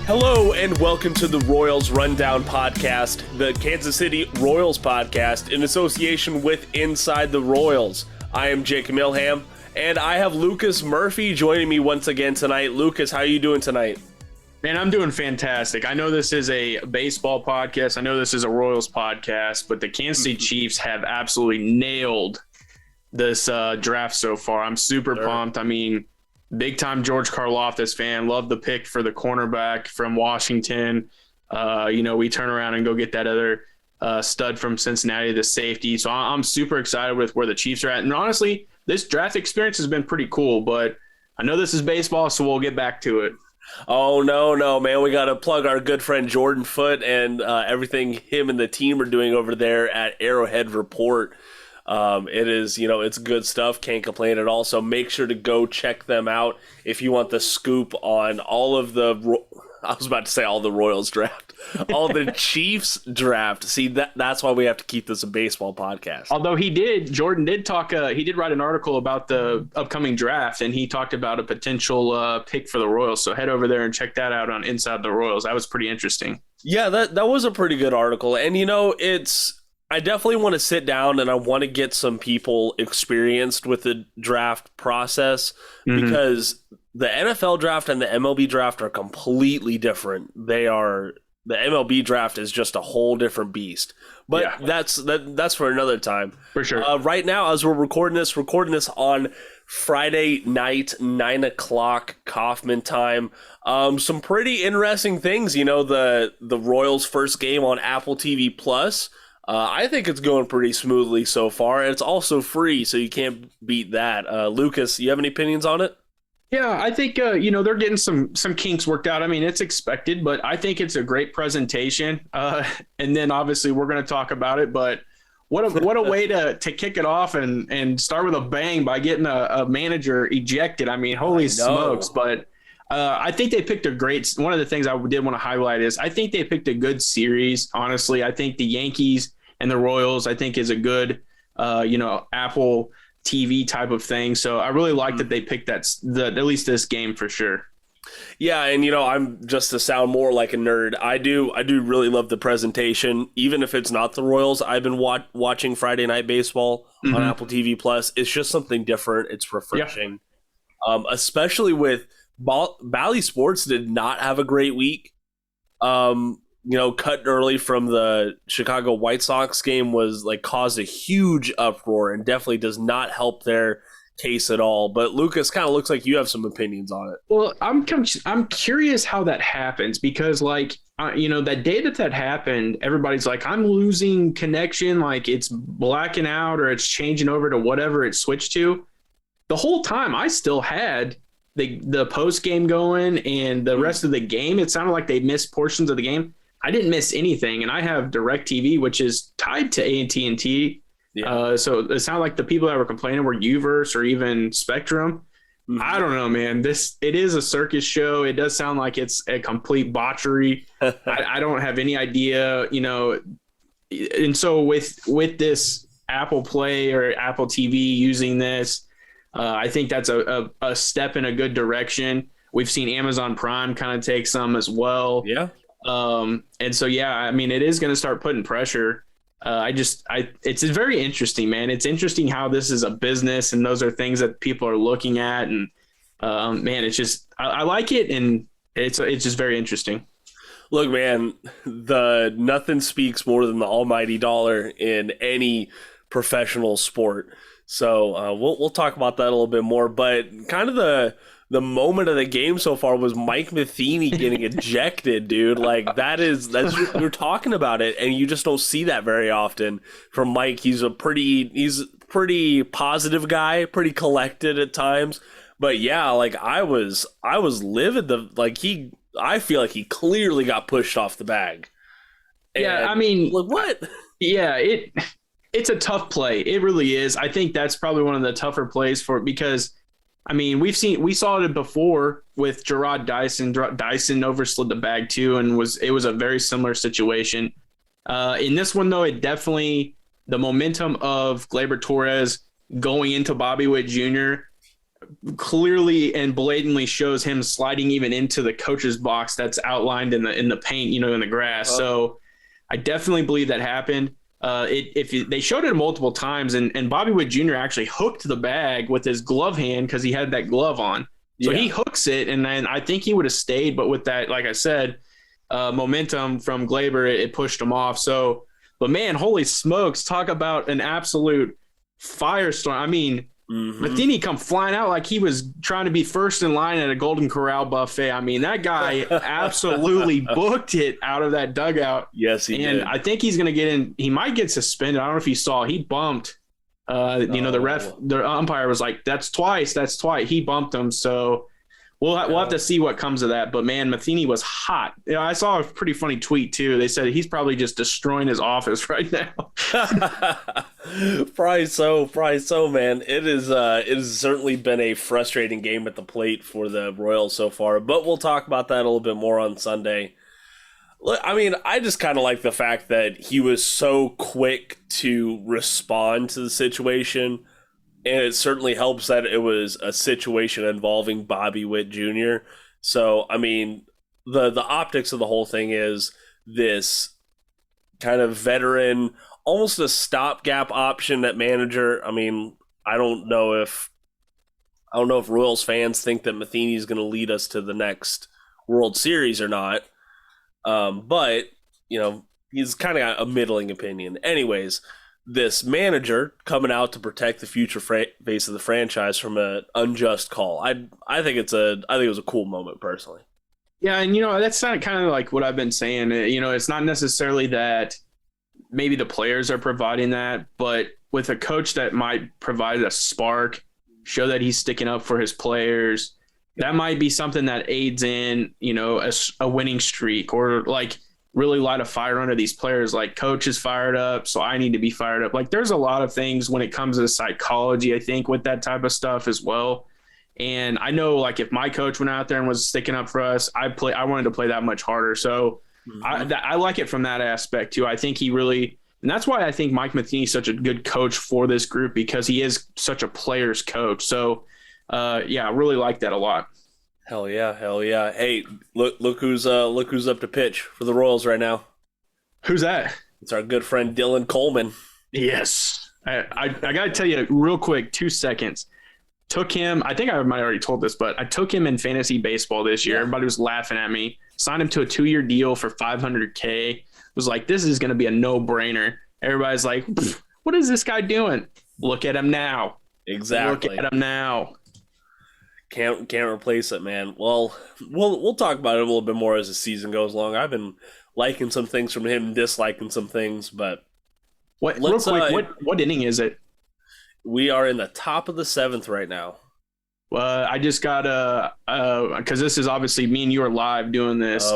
Hello and welcome to the Royals Rundown Podcast, the Kansas City Royals podcast in association with Inside the Royals. I am Jake Milham, and I have Lucas Murphy joining me once again tonight. Lucas, how are you doing tonight? Man, I'm doing fantastic. I know this is a baseball podcast. I know this is a Royals podcast, but the Kansas City Chiefs have absolutely nailed this draft so far. I'm super pumped. I mean, big time George Karlaftis fan. Love the pick for the cornerback from Washington. We turn around and go get that other stud from Cincinnati, the safety. So I'm super excited with where the Chiefs are at. And honestly, this draft experience has been pretty cool, but I know this is baseball, so we'll get back to it. Oh, no, man. We got to plug our good friend Jordan Foote and everything him and the team are doing over there at Arrowhead Report. It is, it's good stuff. Can't complain at all. So make sure to go check them out if you want the scoop on all of I was about to say all the Royals draft, all the Chiefs draft. See, that's why we have to keep this a baseball podcast. Although Jordan did talk, he did write an article about the upcoming draft, and he talked about a potential pick for the Royals. So head over there and check that out on Inside the Royals. That was pretty interesting. Yeah, that was a pretty good article. And, I definitely want to sit down and I want to get some people experienced with the draft process because the NFL draft and the MLB draft are completely different. The MLB draft is just a whole different beast, but that's for another time. For sure. Right now, as we're recording this on Friday night, 9:00 Kaufman time. Some pretty interesting things. The Royals' first game on Apple TV Plus. I think it's going pretty smoothly so far. It's also free, so you can't beat that. Lucas, you have any opinions on it? Yeah, I think, they're getting some kinks worked out. I mean, it's expected, but I think it's a great presentation. And then obviously we're going to talk about it, but what a way to kick it off and start with a bang by getting a manager ejected. I mean, holy smokes. But I think they picked one of the things I did want to highlight is I think they picked a good series. Honestly, I think the Yankees and the Royals, I think, is a good, Apple TV type of thing. So I really like that they picked at least this game for sure. Yeah, and I'm just to sound more like a nerd. I do really love the presentation, even if it's not the Royals. I've been watching Friday Night Baseball on Apple TV Plus. It's just something different. It's refreshing, especially with Bally Sports did not have a great week. Cut early from the Chicago White Sox game was caused a huge uproar and definitely does not help their case at all. But Lucas, kind of looks like you have some opinions on it. Well, I'm curious how that happens because that day that happened, everybody's like, I'm losing connection. Like it's blacking out or it's changing over to whatever it switched to. The whole time I still had the post game going and the rest of the game. It sounded like they missed portions of the game. I didn't miss anything, and I have DirecTV, which is tied to AT&T. Yeah. So it sounded like the people that were complaining were Uverse or even Spectrum. I don't know, man. It is a circus show. It does sound like it's a complete botchery. I don't have any idea, And so with this Apple Play or Apple TV using this, I think that's a step in a good direction. We've seen Amazon Prime kind of take some as well. Yeah. And so, I mean, it is going to start putting pressure. It's very interesting, man. It's interesting how this is a business and those are things that people are looking at. And, man, it's just, I like it. And it's just very interesting. Look, man, nothing speaks more than the almighty dollar in any professional sport. So, we'll talk about that a little bit more, but kind of the moment of the game so far was Mike Matheny getting ejected, dude. That's you're talking about it, and you just don't see that very often from Mike. He's a pretty positive guy, pretty collected at times. But yeah, I was livid. I feel like he clearly got pushed off the bag. And I mean, what? Yeah, it's a tough play. It really is. I think that's probably one of the tougher plays for it because I mean, we saw it before with Gerard Dyson. Dyson overslid the bag too, and it was a very similar situation. In this one, though, it definitely the momentum of Gleyber Torres going into Bobby Witt Jr. clearly and blatantly shows him sliding even into the coach's box that's outlined in the paint, in the grass. So I definitely believe that happened. They showed it multiple times, and Bobby Witt Jr. actually hooked the bag with his glove hand because he had that glove on. So he hooks it, and then I think he would have stayed, but with that, like I said, momentum from Glaber, it pushed him off. So, but man, holy smokes, talk about an absolute firestorm. I mean, Matheny come flying out like he was trying to be first in line at a Golden Corral buffet. I mean, that guy absolutely booked it out of that dugout. Yes, he did. And I think he's going to get in. He might get suspended. I don't know if you saw. He bumped. The umpire was like, "That's twice. That's twice." He bumped him. So we'll have to see what comes of that. But man, Matheny was hot. I saw a pretty funny tweet too. They said he's probably just destroying his office right now. Probably so, man. It has certainly been a frustrating game at the plate for the Royals so far, but we'll talk about that a little bit more on Sunday. I mean, I just kind of like the fact that he was so quick to respond to the situation, and it certainly helps that it was a situation involving Bobby Witt Jr. So, I mean, the optics of the whole thing is this kind of veteran, almost a stopgap option at manager. I mean, I don't know if Royals fans think that Matheny is going to lead us to the next World Series or not. But he's kind of got a middling opinion. Anyways, this manager coming out to protect the future face of the franchise from an unjust call. I think it was a cool moment personally. Yeah, and that's kind of like what I've been saying. It's not necessarily that maybe the players are providing that, but with a coach that might provide a spark, show that he's sticking up for his players, that might be something that aids in, a winning streak, or like really light a fire under these players. Like, coach is fired up, so I need to be fired up. Like, there's a lot of things when it comes to psychology, I think, with that type of stuff as well. And I know, like, if my coach went out there and was sticking up for us, I wanted to play that much harder. So I like it from that aspect too. I think he really, and that's why I think Mike Matheny is such a good coach for this group, because he is such a player's coach. So I really like that a lot. Hell yeah. Hey, look who's up to pitch for the Royals right now. Who's that? It's our good friend Dylan Coleman. Yes. I got to tell you real quick, 2 seconds. Took him, I think I might have already told this, but I took him in fantasy baseball this year. Yeah. Everybody was laughing at me. Signed him to a 2-year deal for $500K. Was like, this is going to be a no-brainer. Everybody's like, what is this guy doing? Look at him now. Exactly. Look at him now. Can't replace it, man. Well, we'll talk about it a little bit more as the season goes along. I've been liking some things from him, disliking some things, but real quick, what inning is it? We are in the top of the 7th right now. I just got because this is obviously me and you are live doing this.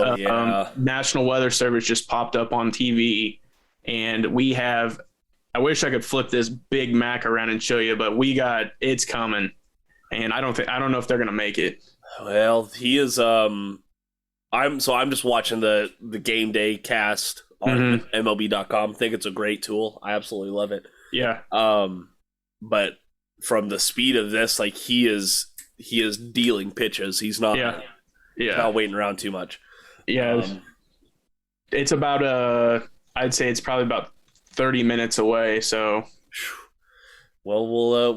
National Weather Service just popped up on TV, and we have. I wish I could flip this Big Mac around and show you, but it's coming, and I don't know if they're gonna make it. Well, he is. I'm just watching the game day cast on MLB.com. I think it's a great tool. I absolutely love it. Yeah. But from the speed of this, like, he is dealing pitches. He's not not waiting around too much. Yeah. It's about I'd say it's probably about 30 minutes away, so well,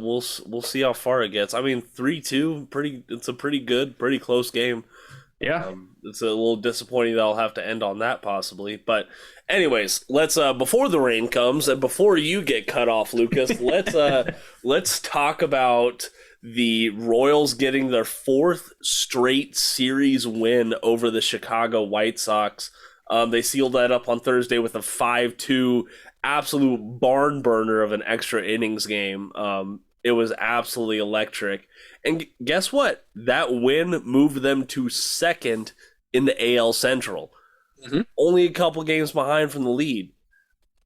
we'll see how far it gets. I mean, 3-2, it's a pretty close game. Yeah. It's a little disappointing that I'll have to end on that possibly. But anyways, let's before the rain comes and before you get cut off, Lucas, let's talk about the Royals getting their 4th straight series win over the Chicago White Sox. They sealed that up on Thursday with a 5-2 absolute barn burner of an extra innings game. It was absolutely electric. And guess what? That win moved them to 2nd in the AL Central. Only a couple games behind from the lead.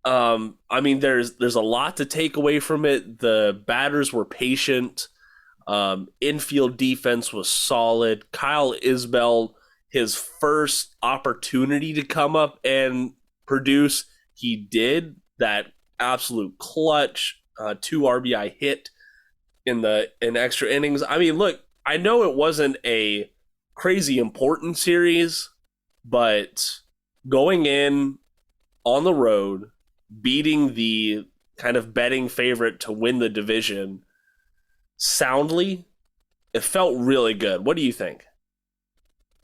I mean, there's a lot to take away from it. The batters were patient. Infield defense was solid. Kyle Isbell, his first opportunity to come up and produce, he did. That absolute clutch 2 RBI hit in extra innings. I mean, look, I know it wasn't a crazy important series, but going in on the road, beating the kind of betting favorite to win the division soundly, it felt really good. What do you think?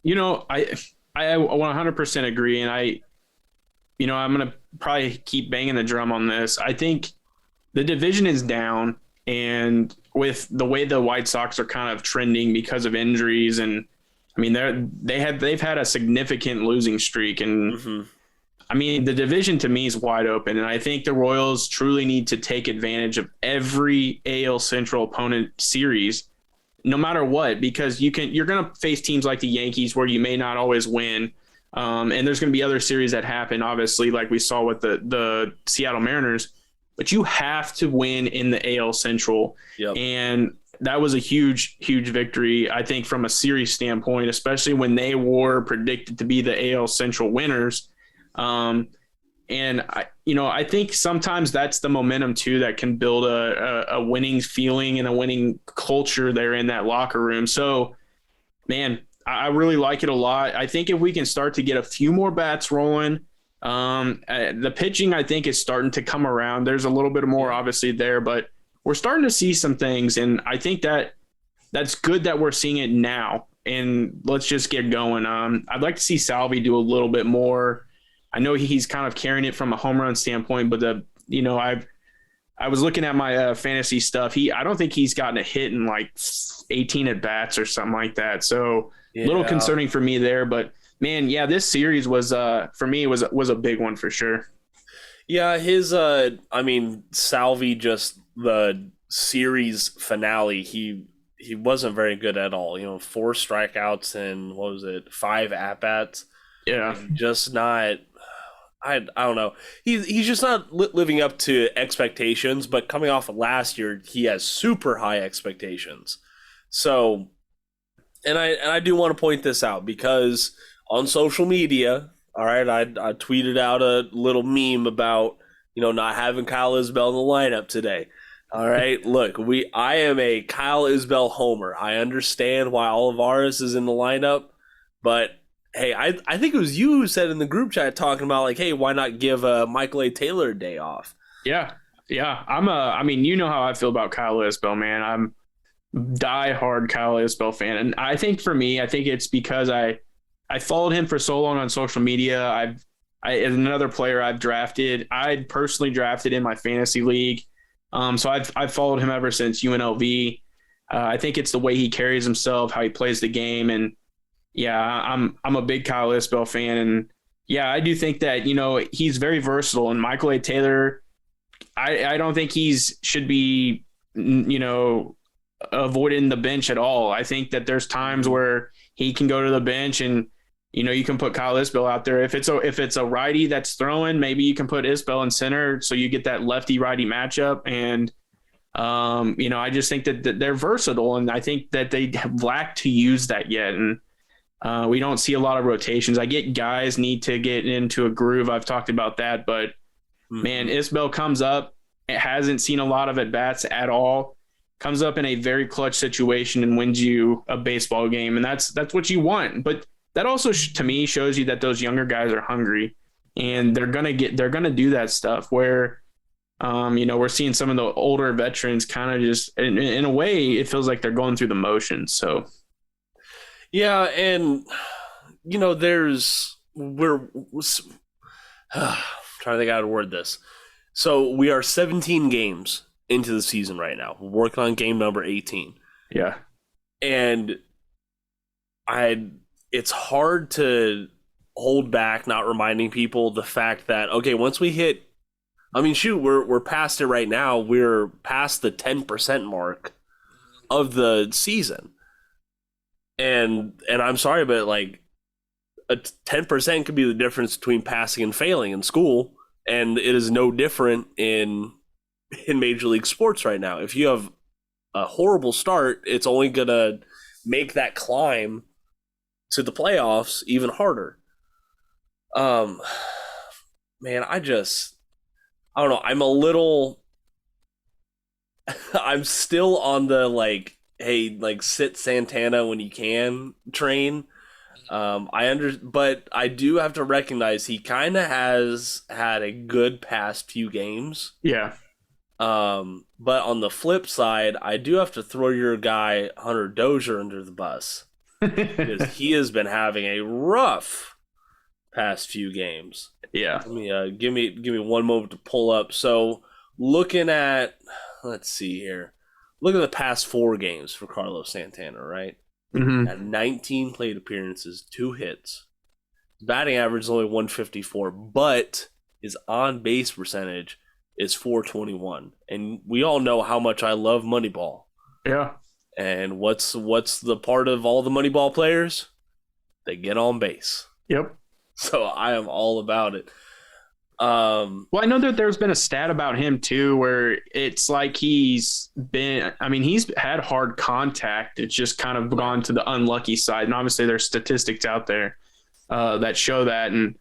I 100% agree, and I'm gonna probably keep banging the drum on this. I think the division is down, and with the way the White Sox are kind of trending because of injuries, and I mean they've had a significant losing streak, and I mean the division to me is wide open, and I think the Royals truly need to take advantage of every AL Central opponent series, no matter what, because you're gonna face teams like the Yankees where you may not always win. And there's going to be other series that happen, obviously, like we saw with the Seattle Mariners. But you have to win in the AL Central. Yep. And that was a huge, huge victory, I think, from a series standpoint, especially when they were predicted to be the AL Central winners. And I think sometimes that's the momentum too that can build a winning feeling and a winning culture there in that locker room. So, man, I really like it a lot. I think if we can start to get a few more bats rolling, the pitching I think is starting to come around. There's a little bit more obviously there, but we're starting to see some things, and I think that's good that we're seeing it now. And let's just get going. I'd like to see Salvi do a little bit more. I know he's kind of carrying it from a home run standpoint, but I was looking at my fantasy stuff. I don't think he's gotten a hit in like 18 at bats or something like that. So a little concerning for me there, but man, yeah, this series was for me was a big one for sure. Yeah, Salvi, just the series finale, he wasn't very good at all. 4 strikeouts and what was it, 5 at bats. Yeah, just not. I don't know. He's just not living up to expectations. But coming off of last year, he has super high expectations. So, and I do want to point this out because on social media, all right, I tweeted out a little meme about not having Kyle Isbell in the lineup today. All right, look, I am a Kyle Isbell homer. I understand why Olivares is in the lineup, but hey, I think it was you who said in the group chat talking about like, hey, why not give Michael A. Taylor a day off? Yeah. I mean, you know how I feel about Kyle Isbell, man. I'm diehard Kyle Isbell fan, and I think for me, it's because I followed him for so long on social media. As another player I've drafted. I personally drafted in my fantasy league, so I've followed him ever since UNLV. I think it's the way he carries himself, how he plays the game, and yeah, I'm a big Kyle Isbell fan, and yeah, I do think that he's very versatile. And Michael A. Taylor, I don't think should be avoiding the bench at all. I think that there's times where he can go to the bench, and you can put Kyle Isbell out there. If it's a righty that's throwing, maybe you can put Isbell in center so you get that lefty righty matchup. And I just think that they're versatile, and I think that they lack to use that yet. And we don't see a lot of rotations. I get guys need to get into a groove. I've talked about that, but man, Isbell comes up. It hasn't seen a lot of at bats at all. Comes up in a very clutch situation and wins you a baseball game, and that's what you want. But that also, to me, shows you that those younger guys are hungry, and they're gonna do that stuff. Where, we're seeing some of the older veterans kind of just, in a way, it feels like they're going through the motions. So. Yeah, and we're trying to think how to word this. So we are 17 games into the season right now. We're working on game number 18. Yeah. And it's hard to hold back not reminding people the fact that, okay, once we hit, we're past it right now. We're past the 10% mark of the season. And I'm sorry, but like a 10% could be the difference between passing and failing in school, and it is no different in Major League Sports right now. If you have a horrible start, it's only gonna make that climb to the playoffs even harder. Man, I don't know. I'm still on the like, hey, like sit Santana when you can train. But I do have to recognize he kind of has had a good past few games. Yeah. But on the flip side, I do have to throw your guy Hunter Dozier under the bus because he has been having a rough past few games. Yeah. Let me give me one moment to pull up. So looking at, let's see here, look at the past 4 games for Carlos Santana, right? Mm-hmm. At 19 plate appearances, 2 hits. Batting average is only 154, but his on base percentage is 421. And we all know how much I love Moneyball. Yeah. And what's the part of all the Moneyball players? They get on base. Yep. So I am all about it. Well, I know that there's been a stat about him too, where it's like he's had hard contact. It's just kind of gone to the unlucky side. And obviously there's statistics out there that show that. And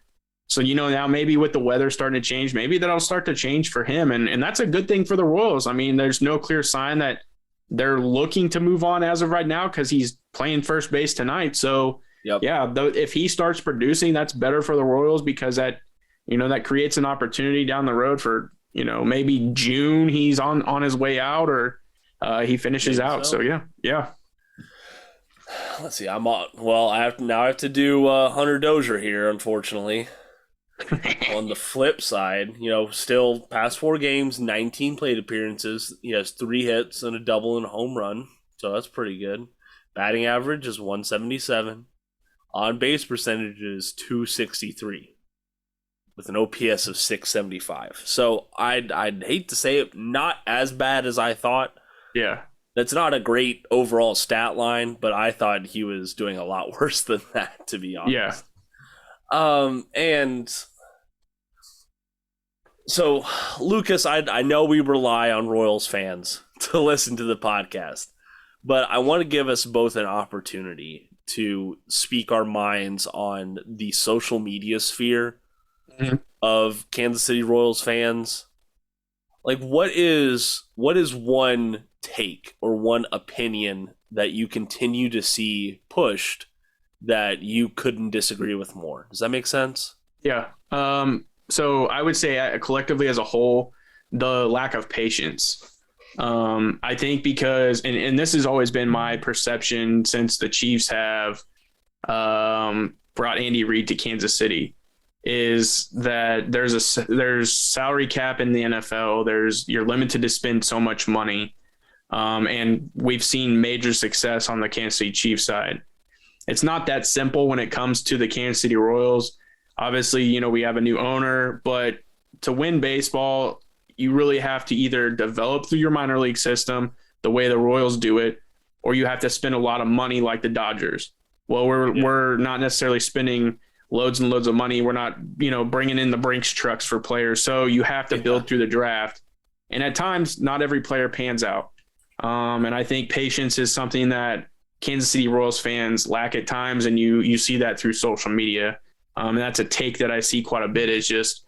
so, now maybe with the weather starting to change, maybe that'll start to change for him. And that's a good thing for the Royals. I mean, there's no clear sign that they're looking to move on as of right now because he's playing first base tonight. So, yep. Yeah, if he starts producing, that's better for the Royals because that creates an opportunity down the road for, maybe June he's on his way out or he finishes out. So, yeah. Let's see. I'm on. Well, I have to do Hunter Dozier here, unfortunately. On the flip side, still past 4 games, 19 plate appearances. He has 3 hits and a double and a home run. So that's pretty good. Batting average is 177. On base percentage is 263. With an OPS of 675. So I'd hate to say it, not as bad as I thought. Yeah. That's not a great overall stat line, but I thought he was doing a lot worse than that, to be honest. Yeah. And so, Lucas, I know we rely on Royals fans to listen to the podcast, but I want to give us both an opportunity to speak our minds on the social media sphere of Kansas City Royals fans. Like, what is one take or one opinion that you continue to see pushed that you couldn't disagree with more? Does that make sense? Yeah. So I would say collectively as a whole, the lack of patience. I think because, and this has always been my perception since the Chiefs have brought Andy Reid to Kansas City, is that there's salary cap in the NFL. You're limited to spend so much money. And we've seen major success on the Kansas City Chiefs side. It's not that simple when it comes to the Kansas City Royals. Obviously, we have a new owner, but to win baseball, you really have to either develop through your minor league system the way the Royals do it, or you have to spend a lot of money like the Dodgers. Well, we're not necessarily spending loads and loads of money. We're not, bringing in the Brinks trucks for players. So you have to build through the draft. And at times, not every player pans out. And I think patience is something that Kansas City Royals fans lack at times. And you see that through social media. And that's a take that I see quite a bit, is just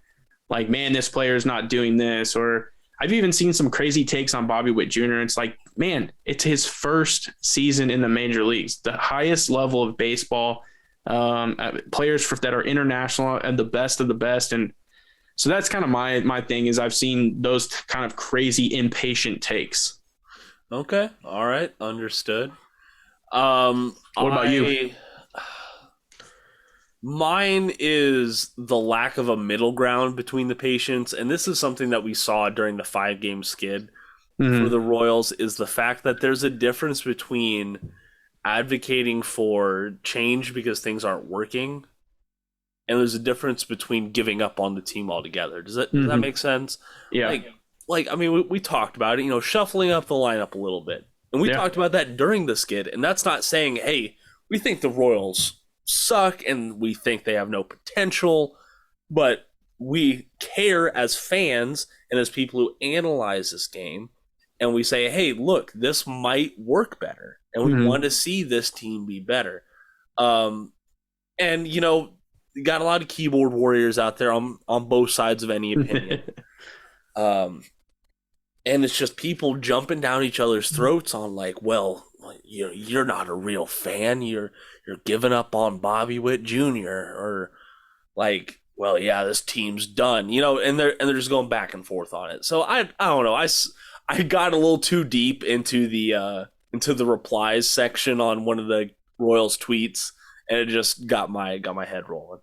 like, man, this player is not doing this. Or I've even seen some crazy takes on Bobby Witt Jr. It's like, man, it's his first season in the major leagues, the highest level of baseball, players that are international and the best of the best. And so that's kind of my thing, is I've seen those kind of crazy impatient takes. Okay. All right. Understood. What about you? Mine is the lack of a middle ground between the patients, and this is something that we saw during the 5-game skid for the Royals, is the fact that there's a difference between advocating for change because things aren't working, and there's a difference between giving up on the team altogether. Does that make sense? Yeah. Like I mean, we talked about it, shuffling up the lineup a little bit, and we talked about that during the skid, and that's not saying, hey, we think the Royals suck and we think they have no potential, but we care as fans and as people who analyze this game, and we say, hey, look, this might work better, and we want to see this team be better. And you got a lot of keyboard warriors out there on both sides of any opinion. and it's just people jumping down each other's throats on like, well, you're not a real fan. You're giving up on Bobby Witt Jr. or like, well, yeah, this team's done, and they're just going back and forth on it. So I don't know. I got a little too deep into the replies section on one of the Royals tweets, and it just got my head rolling.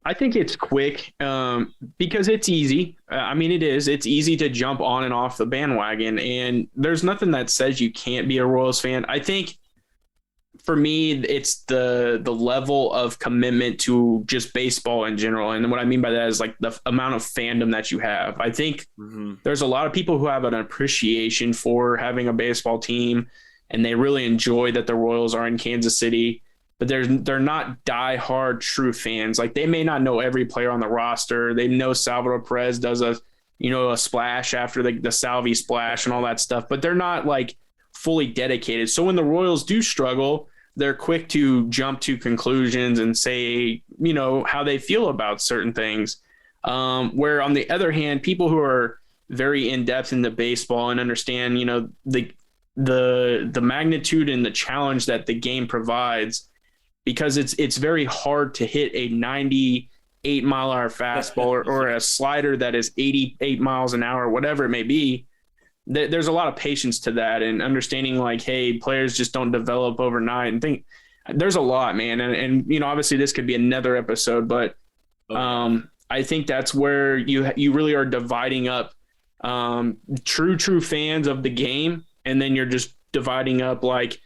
I think it's quick because it's easy. I mean, it is. It's easy to jump on and off the bandwagon, and there's nothing that says you can't be a Royals fan. I think for me, it's the level of commitment to just baseball in general. And what I mean by that is like the amount of fandom that you have. I think there's a lot of people who have an appreciation for having a baseball team, and they really enjoy that the Royals are in Kansas City. But they're not diehard true fans. Like, they may not know every player on the roster. They know Salvador Perez does a splash after the Salvi splash and all that stuff, but they're not like fully dedicated. So when the Royals do struggle, they're quick to jump to conclusions and say, how they feel about certain things. Where on the other hand, people who are very in depth into baseball and understand, the magnitude and the challenge that the game provides, because it's very hard to hit a 98-mile-an-hour fastball or a slider that is 88 miles an hour, whatever it may be. There's a lot of patience to that, and understanding like, hey, players just don't develop overnight, and think there's a lot, man. And obviously this could be another episode, but I think that's where you really are dividing up true fans of the game, and then you're just dividing up like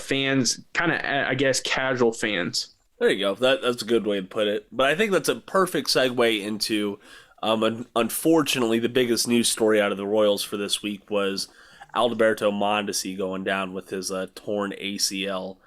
fans, kind of, I guess, casual fans. There you go. That's a good way to put it. But I think that's a perfect segue into, unfortunately, the biggest news story out of the Royals for this week was Alberto Mondesi going down with his torn ACL.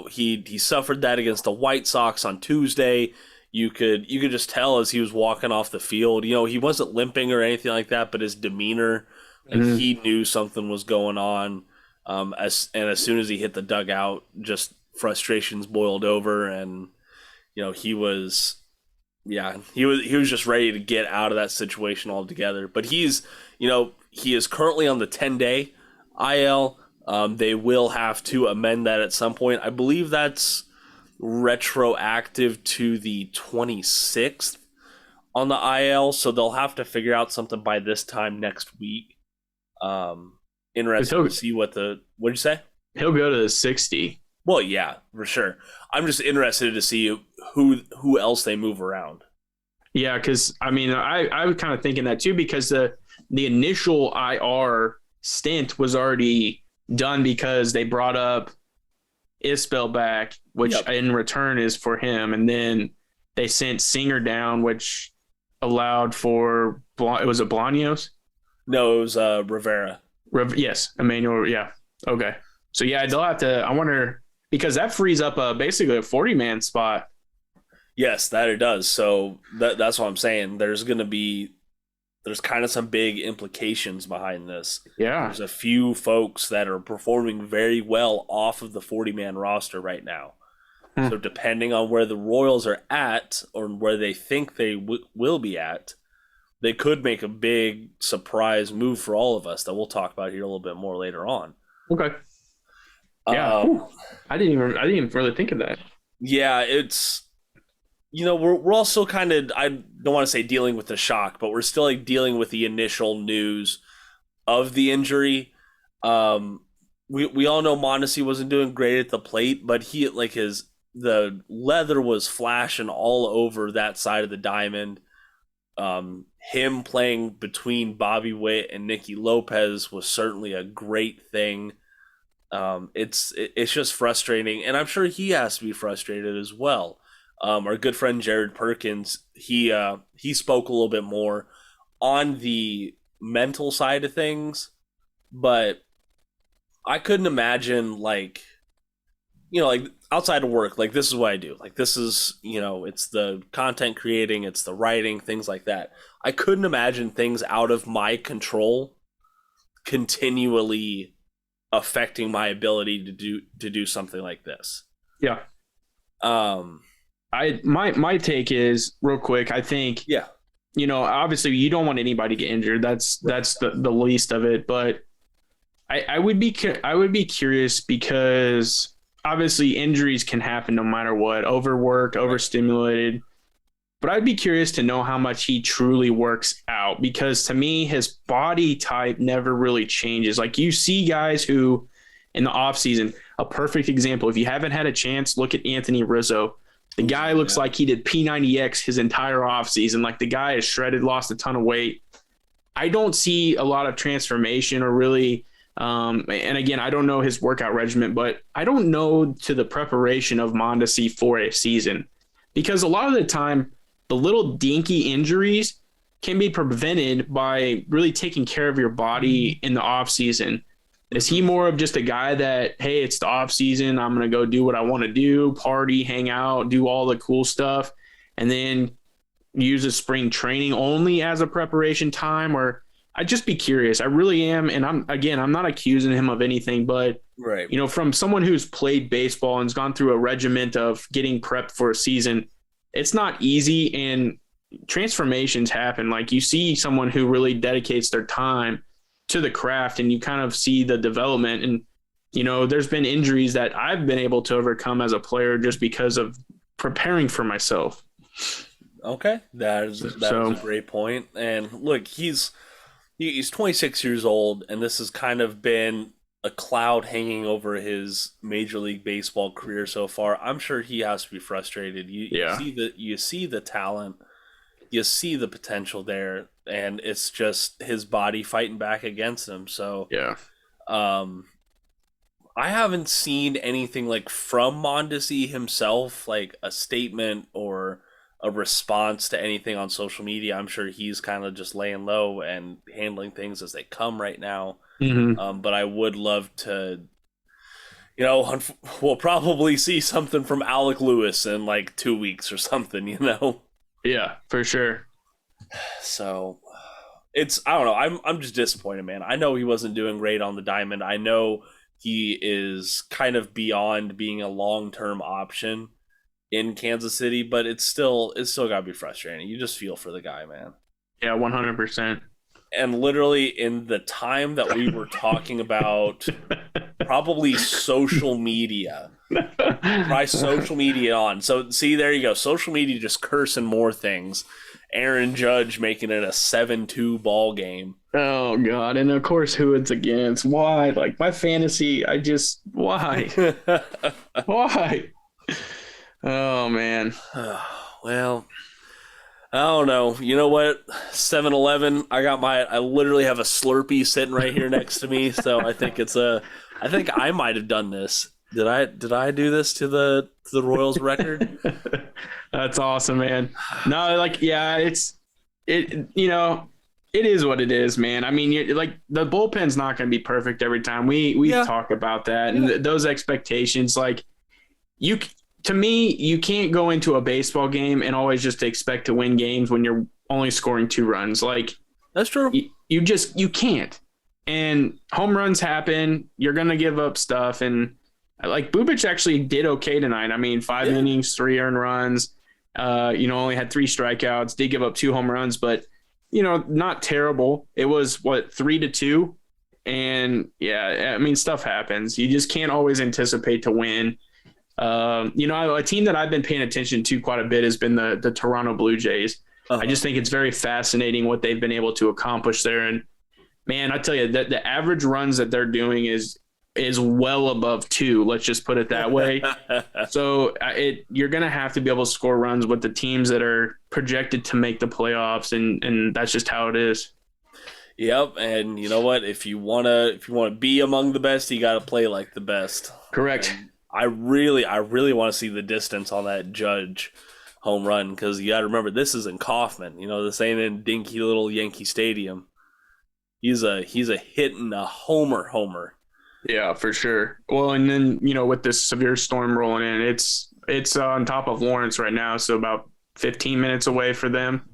He suffered that against the White Sox on Tuesday. You could just tell as he was walking off the field. He wasn't limping or anything like that, but his demeanor, he knew something was going on. As soon as he hit the dugout, just frustrations boiled over, and he was just ready to get out of that situation altogether. But he is currently on the 10-day IL. They will have to amend that at some point. I believe that's retroactive to the 26th on the IL, so they'll have to figure out something by this time next week. Interesting to see what'd you say? He'll go to the 60. Well, yeah, for sure. I'm just interested to see who else they move around. Yeah, because I mean, I was kind of thinking that too, because the initial IR stint was already done because they brought up Isbell back, which in return is for him, and then they sent Singer down, which allowed for it was a Bolaños? No, it was Rivera. Yes, Emmanuel. Yeah. Okay. So yeah, they'll have to. I wonder, because that frees up basically a 40-man spot. Yes, that it does. So that's what I'm saying. There's kind of some big implications behind this. Yeah. There's a few folks that are performing very well off of the 40-man roster right now. So depending on where the Royals are at, or where they think they will be at, they could make a big surprise move for all of us that we'll talk about here a little bit more later on. Okay. Yeah. I didn't even really think of that. Yeah, it's we're also kind of, I don't want to say dealing with the shock, but we're still like dealing with the initial news of the injury. We all know Mondesi wasn't doing great at the plate, but the leather was flashing all over that side of the diamond. Him playing between Bobby Witt and Nicky Lopez was certainly a great thing. It's just frustrating, and I'm sure he has to be frustrated as well. Our good friend Jared Perkins, he spoke a little bit more on the mental side of things, but I couldn't imagine like outside of work, like this is what I do. Like this is, it's the content creating, it's the writing, things like that. I couldn't imagine things out of my control continually affecting my ability to do something like this. Yeah. My take is real quick. I think obviously you don't want anybody to get injured. That's the least of it. But I would be curious because obviously injuries can happen no matter what, overworked, overstimulated. But I'd be curious to know how much he truly works out, because to me, his body type never really changes. Like you see guys who in the offseason, a perfect example, if you haven't had a chance, look at Anthony Rizzo. The guy looks like he did P90X his entire offseason. Like the guy is shredded, lost a ton of weight. I don't see a lot of transformation or really, and again, I don't know his workout regimen, but I don't know to the preparation of Mondesi for a season, because a lot of the time, the little dinky injuries can be prevented by really taking care of your body in the off season. Is he more of just a guy that, hey, it's the off season, I'm going to go do what I want to do, party, hang out, do all the cool stuff, and then use a spring training only as a preparation time? Or I'd just be curious. I really am. And I'm not accusing him of anything, but right. From someone who's played baseball and has gone through a regiment of getting prepped for a season, it's not easy, and transformations happen. Like you see someone who really dedicates their time to the craft and you kind of see the development. And, there's been injuries that I've been able to overcome as a player just because of preparing for myself. Okay. That is a great point. And look, he's 26 years old, and this has kind of been a cloud hanging over his Major League Baseball career so far. I'm sure he has to be frustrated. You see the talent, you see the potential there, and it's just his body fighting back against him. So I haven't seen anything like from Mondesi himself, like a statement or a response to anything on social media. I'm sure he's kind of just laying low and handling things as they come right now. Mm-hmm. But I would love to, we'll probably see something from Alec Lewis in like 2 weeks or something, Yeah, for sure. So I don't know. I'm just disappointed, man. I know he wasn't doing great on the diamond. I know he is kind of beyond being a long-term option in Kansas City, but it's still gotta be frustrating. You just feel for the guy, man. Yeah, 100%. And literally in the time that we were talking about probably social media on. So see, there you go. Social media just cursing more things. Aaron Judge making it a 7-2 ball game. Oh God. And of course who it's against. Why? Like my fantasy, why? Why? Oh man. Well, I don't know. You know what? 7-Eleven. I literally have a Slurpee sitting right here next to me. So I think I think I might have done this. Did I do this to the Royals record? That's awesome, man. No, it is what it is, man. I mean, like the bullpen's not going to be perfect every time. We talk about that, and those expectations, like to me, you can't go into a baseball game and always just expect to win games when you're only scoring 2 runs. Like that's true. You can't. And home runs happen. You're going to give up stuff. And like Bubic actually did okay tonight. I mean, 5 innings, 3 earned runs, only had 3 strikeouts, did give up 2 home runs, but not terrible. It was 3-2. And I mean, stuff happens. You just can't always anticipate to win. A team that I've been paying attention to quite a bit has been the Toronto Blue Jays. Uh-huh. I just think it's very fascinating what they've been able to accomplish there. And man, I tell you that the average runs that they're doing is well above 2. Let's just put it that way. So you're going to have to be able to score runs with the teams that are projected to make the playoffs. And that's just how it is. Yep. And you know what? If you want to be among the best, you got to play like the best. Correct. And I really want to see the distance on that Judge home run, because you got to remember, this is in Kauffman. This ain't in dinky little Yankee Stadium. He's a hitting a homer. Yeah, for sure. Well, and then with this severe storm rolling in, it's on top of Lawrence right now, so about 15 minutes away for them.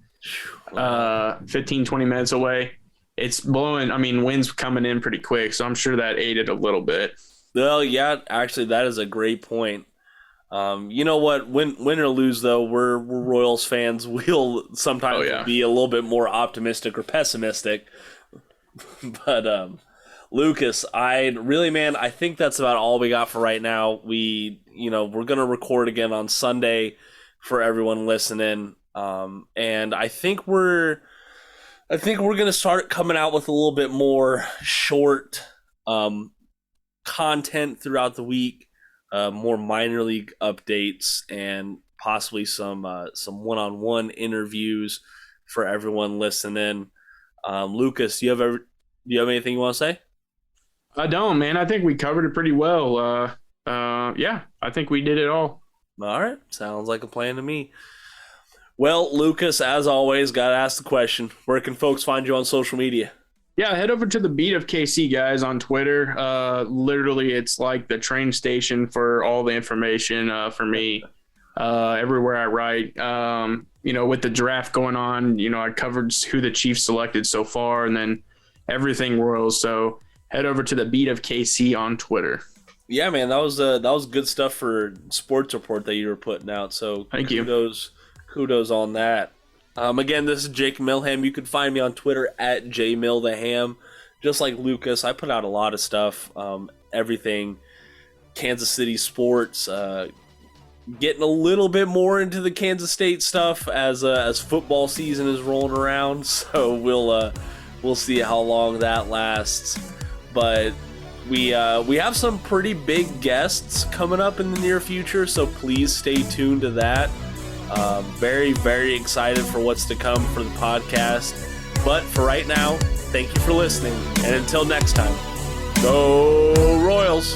15, 20 minutes away. It's blowing. I mean, wind's coming in pretty quick, so I'm sure that aided a little bit. Well, yeah, actually, that is a great point. You know what? Win or lose, though, we're Royals fans. We'll sometimes be a little bit more optimistic or pessimistic. But Lucas, I think that's about all we got for right now. We're gonna record again on Sunday for everyone listening. And I think we're gonna start coming out with a little bit more short content throughout the week, more minor league updates, and possibly some one-on-one interviews for everyone listening. Lucas, do you have anything you want to say? I don't, man. I think we covered it pretty well. Yeah, I think we did it all. All right, sounds like a plan to me. Well, Lucas, as always, gotta ask the question: where can folks find you on social media? Yeah, head over to the Beat of KC guys on Twitter. Literally, it's like the train station for all the information for me. Everywhere I write, with the draft going on, I covered who the Chiefs selected so far, and then everything Royals. So head over to the Beat of KC on Twitter. Yeah, man, that was good stuff for Sports Report that you were putting out. So thank you. Kudos on that. Again, this is Jake Milham. You can find me on Twitter at jmiltheham. Just like Lucas, I put out a lot of stuff. Everything Kansas City sports. Getting a little bit more into the Kansas State stuff as football season is rolling around. So we'll see how long that lasts. But we have some pretty big guests coming up in the near future. So please stay tuned to that. Very, very excited for what's to come for the podcast. But for right now, thank you for listening. And until next time, go Royals!